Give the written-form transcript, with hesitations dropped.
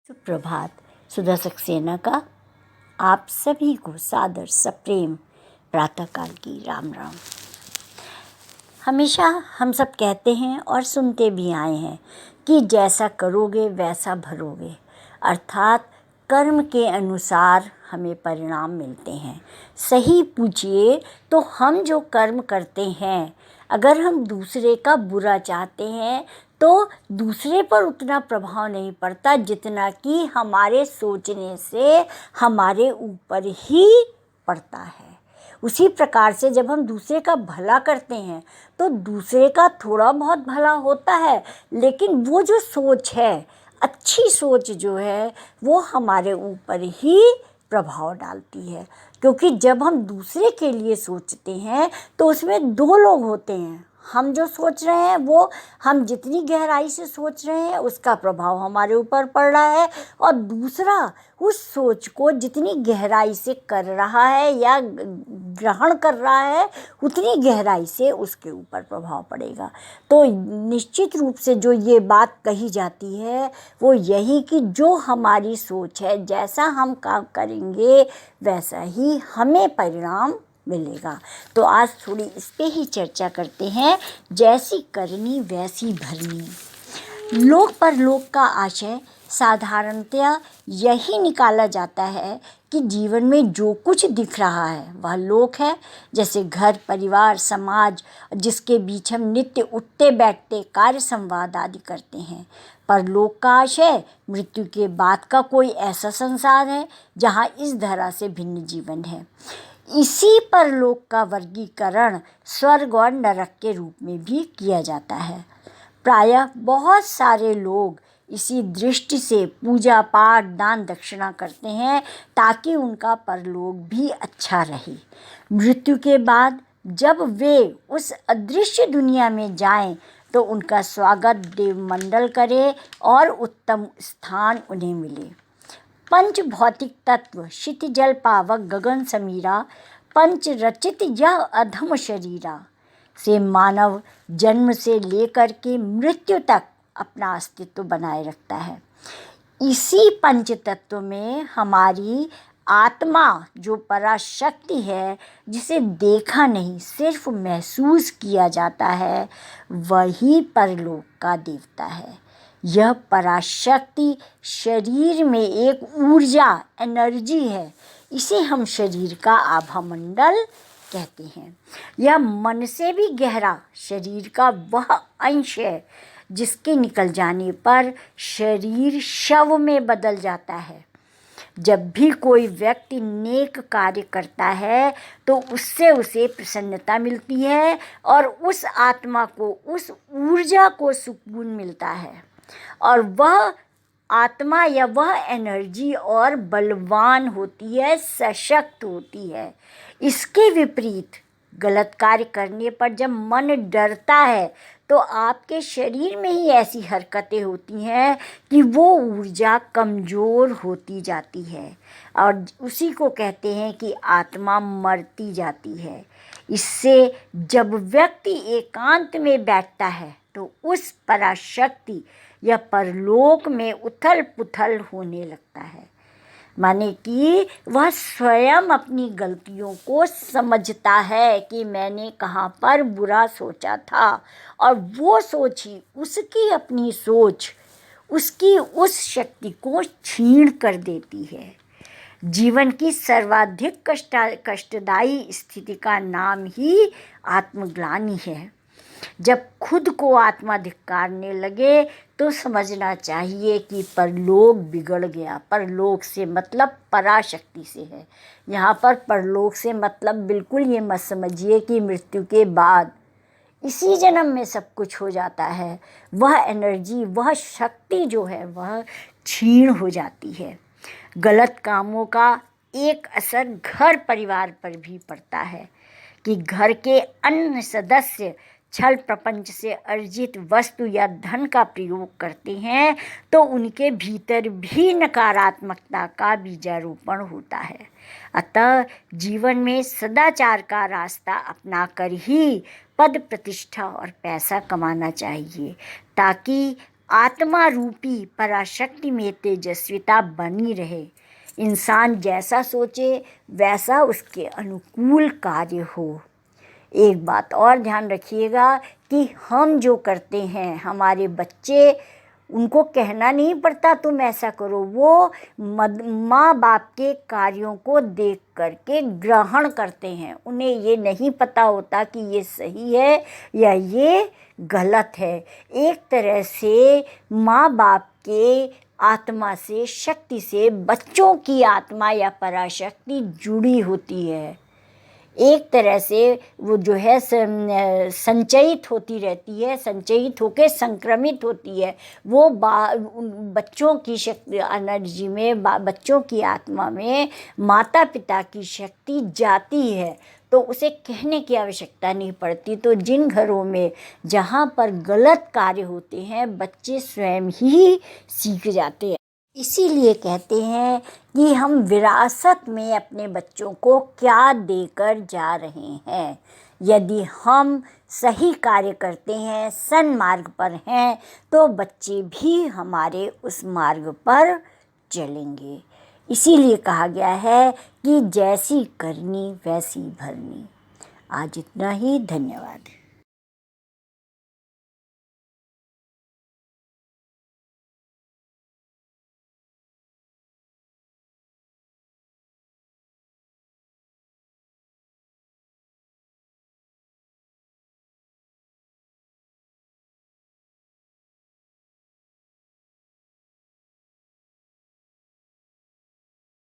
सुप्रभात। सुधा सक्सेना का आप सभी को सादर सप्रेम प्रातःकाल की राम राम। हमेशा हम सब कहते हैं और सुनते भी आए हैं कि जैसा करोगे वैसा भरोगे, अर्थात कर्म के अनुसार हमें परिणाम मिलते हैं। सही पूछिए तो हम जो कर्म करते हैं, अगर हम दूसरे का बुरा चाहते हैं तो दूसरे पर उतना प्रभाव नहीं पड़ता जितना कि हमारे सोचने से हमारे ऊपर ही पड़ता है। उसी प्रकार से जब हम दूसरे का भला करते हैं तो दूसरे का थोड़ा बहुत भला होता है, लेकिन वो जो सोच है, अच्छी सोच जो है, वो हमारे ऊपर ही प्रभाव डालती है। क्योंकि जब हम दूसरे के लिए सोचते हैं तो उसमें दो लोग होते हैं। हम जो सोच रहे हैं वो हम जितनी गहराई से सोच रहे हैं उसका प्रभाव हमारे ऊपर पड़ रहा है, और दूसरा उस सोच को जितनी गहराई से कर रहा है या ग्रहण कर रहा है उतनी गहराई से उसके ऊपर प्रभाव पड़ेगा। तो निश्चित रूप से जो ये बात कही जाती है वो यही कि जो हमारी सोच है, जैसा हम काम करेंगे वैसा ही हमें परिणाम मिलेगा। तो आज थोड़ी इस पे ही चर्चा करते हैं। जैसी करनी वैसी भरनी। लोक परलोक का आशय साधारणतया यही निकाला जाता है कि जीवन में जो कुछ दिख रहा है वह लोक है, जैसे घर, परिवार, समाज, जिसके बीच हम नित्य उठते बैठते कार्य संवाद आदि करते हैं। परलोक का आशय मृत्यु के बाद का कोई ऐसा संसार है जहाँ इस धरा से भिन्न जीवन है। इसी परलोक का वर्गीकरण स्वर्ग और नरक के रूप में भी किया जाता है। प्रायः बहुत सारे लोग इसी दृष्टि से पूजा पाठ, दान दक्षिणा करते हैं ताकि उनका परलोक भी अच्छा रहे। मृत्यु के बाद जब वे उस अदृश्य दुनिया में जाएं तो उनका स्वागत देवमंडल करे और उत्तम स्थान उन्हें मिले। पंच भौतिक तत्व क्षित जल पावक गगन समीरा, पंच रचित यह अधम शरीरा से मानव जन्म से लेकर के मृत्यु तक अपना अस्तित्व बनाए रखता है। इसी पंच तत्व में हमारी आत्मा जो पराशक्ति है, जिसे देखा नहीं सिर्फ महसूस किया जाता है, वही परलोक का देवता है। यह पराशक्ति शरीर में एक ऊर्जा, एनर्जी है। इसे हम शरीर का आभामंडल कहते हैं। यह मन से भी गहरा शरीर का वह अंश है जिसके निकल जाने पर शरीर शव में बदल जाता है। जब भी कोई व्यक्ति नेक कार्य करता है तो उससे उसे प्रसन्नता मिलती है और उस आत्मा को, उस ऊर्जा को सुकून मिलता है, और वह आत्मा या वह एनर्जी और बलवान होती है, सशक्त होती है। इसके विपरीत गलत कार्य करने पर जब मन डरता है तो आपके शरीर में ही ऐसी हरकतें होती हैं कि वो ऊर्जा कमज़ोर होती जाती है, और उसी को कहते हैं कि आत्मा मरती जाती है। इससे जब व्यक्ति एकांत में बैठता है तो उस पराशक्ति या परलोक में उथल पुथल होने लगता है। माने कि वह स्वयं अपनी गलतियों को समझता है कि मैंने कहाँ पर बुरा सोचा था, और वो सोच ही, उसकी अपनी सोच उसकी उस शक्ति को छीन कर देती है। जीवन की सर्वाधिक कष्टदायी स्थिति का नाम ही आत्मग्लानि है। जब खुद को आत्मा धिक्कारने लगे तो समझना चाहिए कि परलोक बिगड़ गया। परलोक से मतलब पराशक्ति से है। यहाँ पर परलोक से मतलब बिल्कुल ये मत समझिए कि मृत्यु के बाद इसी जन्म में सब कुछ हो जाता है। वह एनर्जी, वह शक्ति जो है वह क्षीण हो जाती है। गलत कामों का एक असर घर परिवार पर भी पड़ता है कि घर के अन्य सदस्य छल प्रपंच से अर्जित वस्तु या धन का प्रयोग करते हैं तो उनके भीतर भी नकारात्मकता का बीजारोपण होता है। अतः जीवन में सदाचार का रास्ता अपनाकर ही पद, प्रतिष्ठा और पैसा कमाना चाहिए, ताकि आत्मा रूपी पराशक्ति में तेजस्विता बनी रहे। इंसान जैसा सोचे वैसा उसके अनुकूल कार्य हो। एक बात और ध्यान रखिएगा कि हम जो करते हैं, हमारे बच्चे, उनको कहना नहीं पड़ता तुम ऐसा करो, वो माँ बाप के कार्यों को देख करके ग्रहण करते हैं। उन्हें ये नहीं पता होता कि ये सही है या ये गलत है। एक तरह से माँ बाप के आत्मा से, शक्ति से बच्चों की आत्मा या पराशक्ति जुड़ी होती है। एक तरह से वो जो है संचयित होती रहती है, संचयित होकर संक्रमित होती है। वो बच्चों की शक्ति, एनर्जी में, बच्चों की आत्मा में माता पिता की शक्ति जाती है, तो उसे कहने की आवश्यकता नहीं पड़ती। तो जिन घरों में जहाँ पर गलत कार्य होते हैं, बच्चे स्वयं ही सीख जाते हैं। इसीलिए कहते हैं कि हम विरासत में अपने बच्चों को क्या देकर जा रहे हैं। यदि हम सही कार्य करते हैं, सन्मार्ग पर हैं, तो बच्चे भी हमारे उस मार्ग पर चलेंगे। इसीलिए कहा गया है कि जैसी करनी वैसी भरनी। आज इतना ही, धन्यवाद।